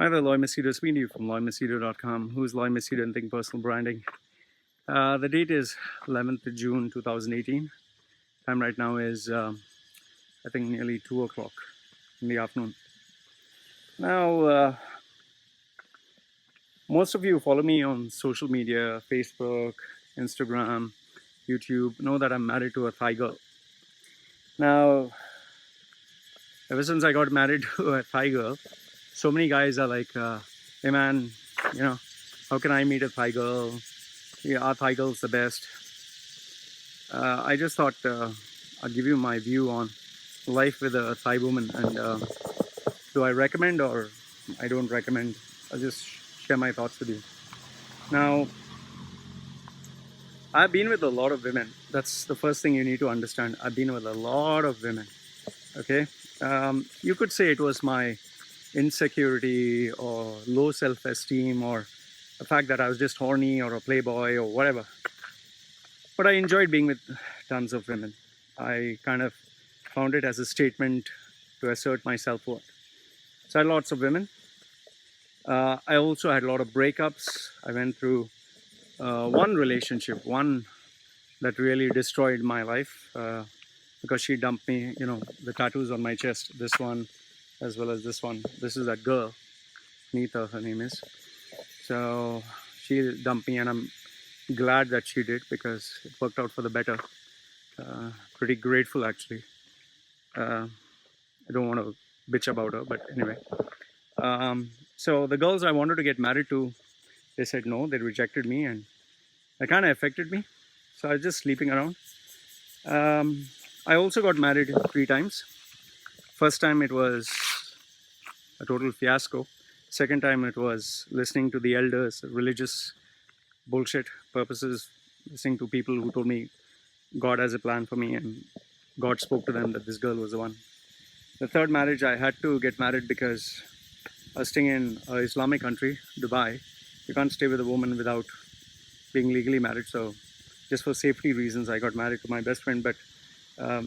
Hi there, Loy Machedo speaking to you from LoyMachedo.com. Who's Loy Machedo and Think Personal Branding? The date is 11th of June 2018. Time right now is, I think, nearly 2 o'clock in the afternoon. Now, most of you follow me on social media, Facebook, Instagram, YouTube, know that I'm married to a Thai girl. Now, ever since I got married to a Thai girl, so many guys are like, hey man, how can I meet a Thai girl? Yeah, our Thai girl's the best. I just thought I'll give you my view on life with a Thai woman, and do I recommend or I don't recommend. I'll just share my thoughts with you. Now, I've been with a lot of women. That's the first thing you need to understand. I've been with a lot of women. Okay, you could say it was my insecurity or low self-esteem or the fact that I was just horny or a playboy or whatever. But I enjoyed being with tons of women. I kind of found it as a statement to assert my self-worth. So I had lots of women. I also had a lot of breakups. I went through one relationship, one that really destroyed my life because she dumped me. You know, the tattoos on my chest, this one as well as this one. This is that girl, Neeta, her name is. So she dumped me, and I'm glad that she did because it worked out for the better. Pretty grateful, actually. I don't want to bitch about her, but anyway. So the girls I wanted to get married to, they said no. They rejected me, and that kind of affected me. So I was just sleeping around. I also got married 3 times. First time it was a total fiasco. Second time it was listening to the elders, religious bullshit purposes, listening to people who told me God has a plan for me, and God spoke to them that this girl was the one. The third marriage, I had to get married because I was staying in an Islamic country, Dubai. You can't stay with a woman without being legally married. So just for safety reasons, I got married to my best friend, but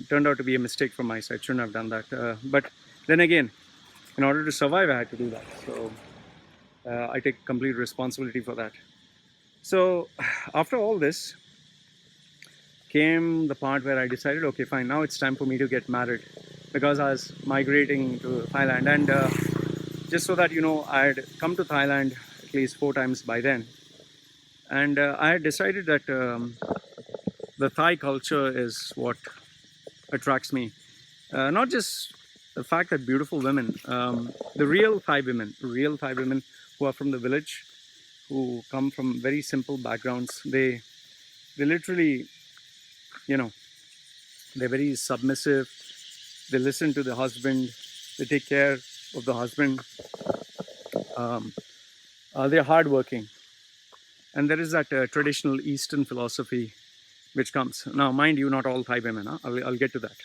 turned out to be a mistake from my side. Shouldn't have done that. But then again, in order to survive, I had to do that. So I take complete responsibility for that. So after all this came the part where I decided, okay, fine, now it's time for me to get married, because I was migrating to Thailand. And just so that you know, I had come to Thailand at least 4 times by then. And I had decided that the Thai culture is what attracts me. Not just the fact that beautiful women, the real Thai women who are from the village, who come from very simple backgrounds, they literally, you know, they're very submissive. They listen to the husband. They take care of the husband. They're hardworking. And there is that traditional Eastern philosophy which comes. Now, mind you, not all Thai women. Huh? I'll get to that.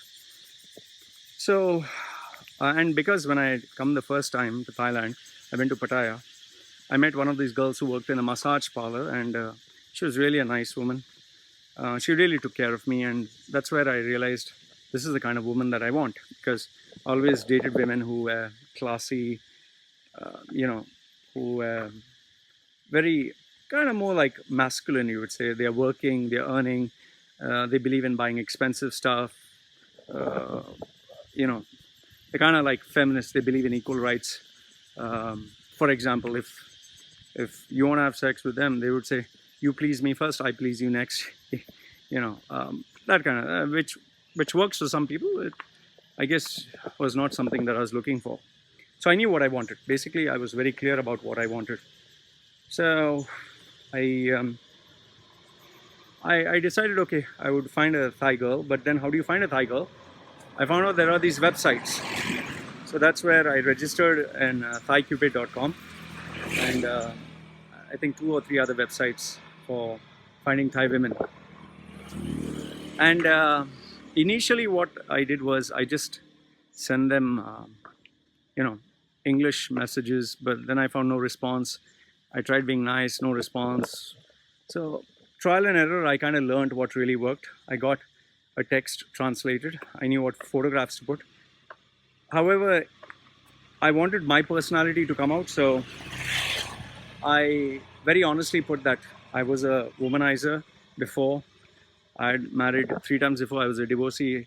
So, and because when I had come the first time to Thailand, I went to Pattaya. I met one of these girls who worked in a massage parlor, and she was really a nice woman. She really took care of me, and that's where I realized this is the kind of woman that I want, because I always dated women who were classy, who were very kind of more like masculine, you would say. They're working, they're earning, they believe in buying expensive stuff. They're kind of like feminists. They believe in equal rights. For example, if you want to have sex with them, they would say, you please me first, I please you next. That kind of, which works for some people. It, I guess, was not something that I was looking for. So I knew what I wanted. Basically, I was very clear about what I wanted. So I decided, okay, I would find a Thai girl. But then how do you find a Thai girl? I found out there are these websites. So that's where I registered in thaicupid.com, and I think 2 or 3 other websites for finding Thai women. And initially what I did was I just sent them, English messages, but then I found no response. I tried being nice, no response. So trial and error, I kind of learned what really worked. I got a text translated. I knew what photographs to put. However, I wanted my personality to come out, so I very honestly put that I was a womanizer before. I had married 3 times before. I was a divorcee.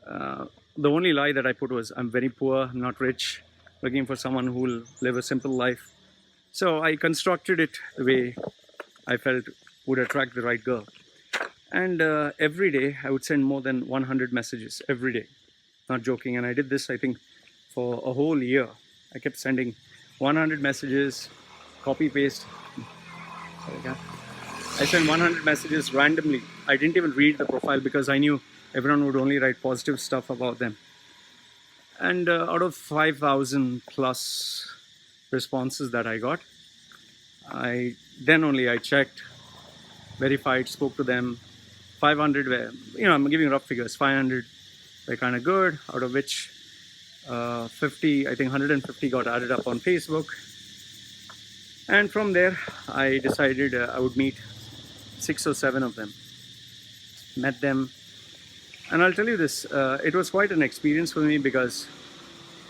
Uh, the only lie that I put was I'm very poor, not rich, looking for someone who will live a simple life. So I constructed it the way I felt would attract the right girl. And every day I would send more than 100 messages every day, not joking. And I did this, I think, for a whole year. I kept sending 100 messages, copy paste. I sent 100 messages randomly. I didn't even read the profile because I knew everyone would only write positive stuff about them. And out of 5,000 plus responses that I got, then only I checked, verified, spoke to them. 500 were, I'm giving rough figures, 500 were kind of good, out of which 50, I think 150 got added up on Facebook. And from there, I decided I would meet 6 or 7 of them. Met them. And I'll tell you this, it was quite an experience for me because,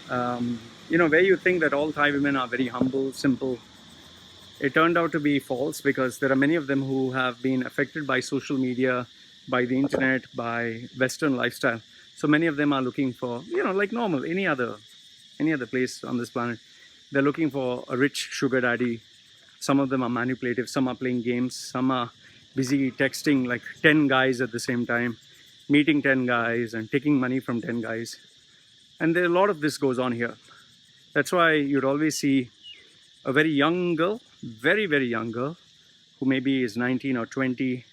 where you think that all Thai women are very humble, simple, it turned out to be false because there are many of them who have been affected by social media, by the internet, by Western lifestyle. So many of them are looking for, like normal, any other place on this planet. They're looking for a rich sugar daddy. Some of them are manipulative, some are playing games, some are busy texting like 10 guys at the same time, meeting 10 guys and taking money from 10 guys. And a lot of this goes on here. That's why you'd always see a very young girl, very, very young girl, who maybe is 19 or 20,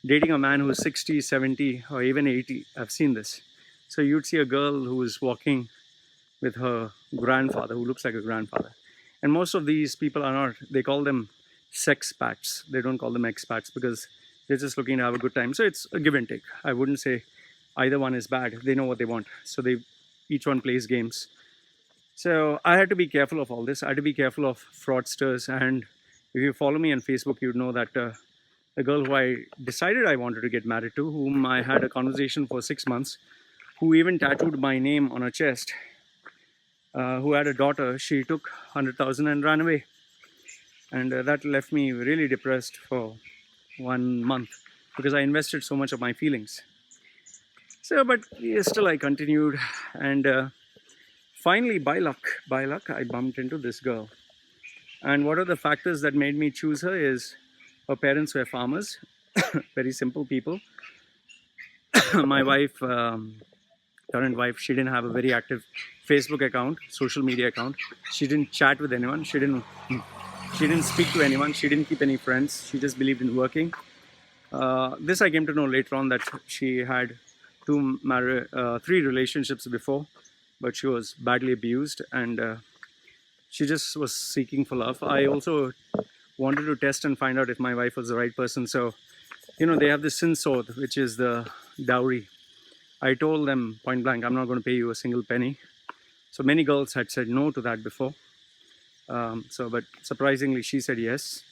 dating a man who is 60, 70, or even 80. I've seen this. So you'd see a girl who is walking with her grandfather, who looks like a grandfather. And most of these people are not, they call them sex pats. They don't call them expats because they're just looking to have a good time. So it's a give and take. I wouldn't say either one is bad. They know what they want. So each one plays games. So I had to be careful of all this. I had to be careful of fraudsters. And if you follow me on Facebook, you'd know that the girl who I decided I wanted to get married to, whom I had a conversation for 6 months, who even tattooed my name on her chest, who had a daughter, she took 100,000 and ran away. And that left me really depressed for 1 month because I invested so much of my feelings. So, but still I continued, and finally, by luck, I bumped into this girl. And what are the factors that made me choose her is her parents were farmers, very simple people. My wife, current wife, she didn't have a very active Facebook account, social media account. She didn't chat with anyone. She didn't speak to anyone. She didn't keep any friends. She just believed in working. This I came to know later on, that she had 3 relationships before, but she was badly abused, and she just was seeking for love. I also wanted to test and find out if my wife was the right person. So, they have the sin sword, which is the dowry. I told them point blank, I'm not going to pay you a single penny. So many girls had said no to that before. But surprisingly, she said yes.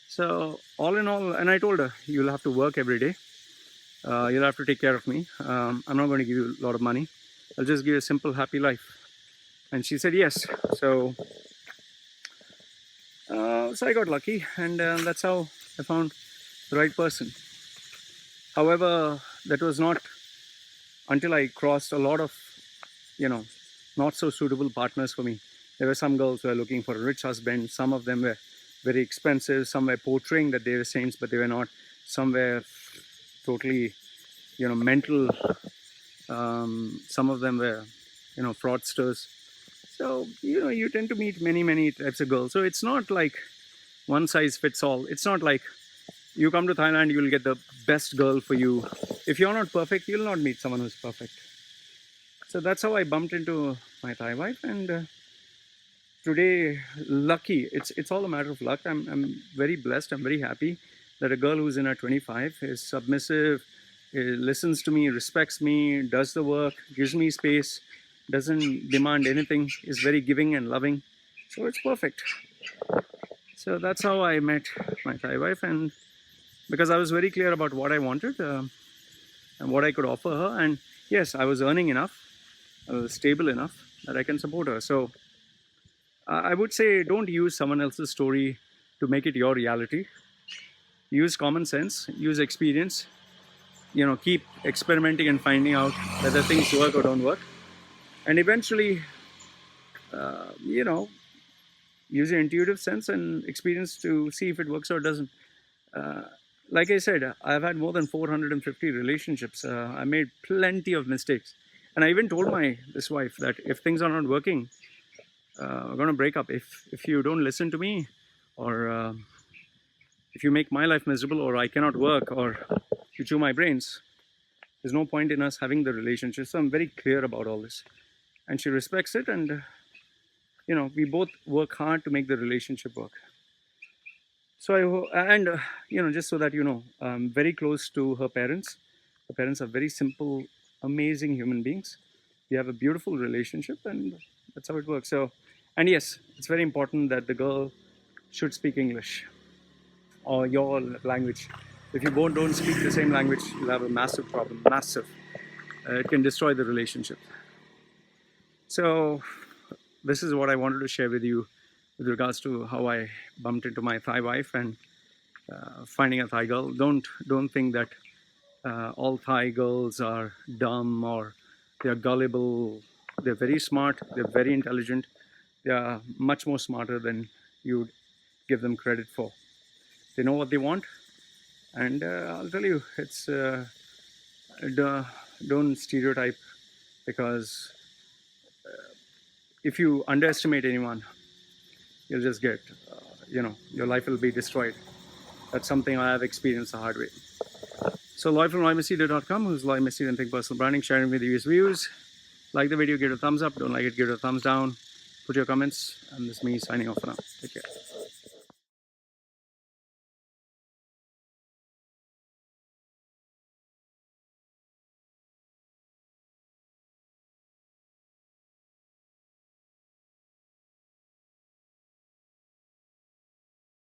So all in all, and I told her, you'll have to work every day. You'll have to take care of me. I'm not going to give you a lot of money. I'll just give you a simple, happy life. And she said yes. So I got lucky, and that's how I found the right person. However, that was not until I crossed a lot of, not so suitable partners for me. There were some girls who were looking for a rich husband. Some of them were very expensive. Some were portraying that they were saints, but they were not. Some were totally, mental. Some of them were, fraudsters. So, you tend to meet many, many types of girls. So it's not like one size fits all. It's not like you come to Thailand, you'll get the best girl for you. If you're not perfect, you'll not meet someone who's perfect. So that's how I bumped into my Thai wife, and today, lucky. It's all a matter of luck. I'm very blessed. I'm very happy that a girl who's in her 25 is submissive, listens to me, respects me, does the work, gives me space, doesn't demand anything, is very giving and loving. So it's perfect. So that's how I met my Thai wife, and because I was very clear about what I wanted and what I could offer her. And yes, I was earning enough, I was stable enough, that I can support her. So I would say don't use someone else's story to make it your reality. Use common sense, use experience, keep experimenting and finding out whether things work or don't work. And eventually, you know, use your intuitive sense and experience to see if it works or doesn't. Uh, like I said, I've had more than 450 relationships. I made plenty of mistakes. And I even told my this wife that if things are not working, we're going to break up. If you don't listen to me, or if you make my life miserable, or I cannot work, or you chew my brains, there's no point in us having the relationship. So I'm very clear about all this. And she respects it. And, we both work hard to make the relationship work. So just so that I'm very close to her parents. Her parents are very simple, amazing human beings. We have a beautiful relationship, and that's how it works. So, and yes, it's very important that the girl should speak English or your language. If you both don't speak the same language, you'll have a massive problem. Massive. It can destroy the relationship. So, this is what I wanted to share with you with regards to how I bumped into my Thai wife and finding a Thai girl. Don't think that all Thai girls are dumb or they're gullible. They're very smart. They're very intelligent. They are much more smarter than you give them credit for. They know what they want, and I'll tell you, it's don't stereotype, because if you underestimate anyone, you'll just get, your life will be destroyed. That's something I have experienced the hard way. So Lloyd from Machedo.com, who's Lloyd Machedo and Think Personal Branding, sharing with you his views. Like the video, give it a thumbs up. Don't like it, give it a thumbs down. Put your comments. And this is me signing off for now. Take care.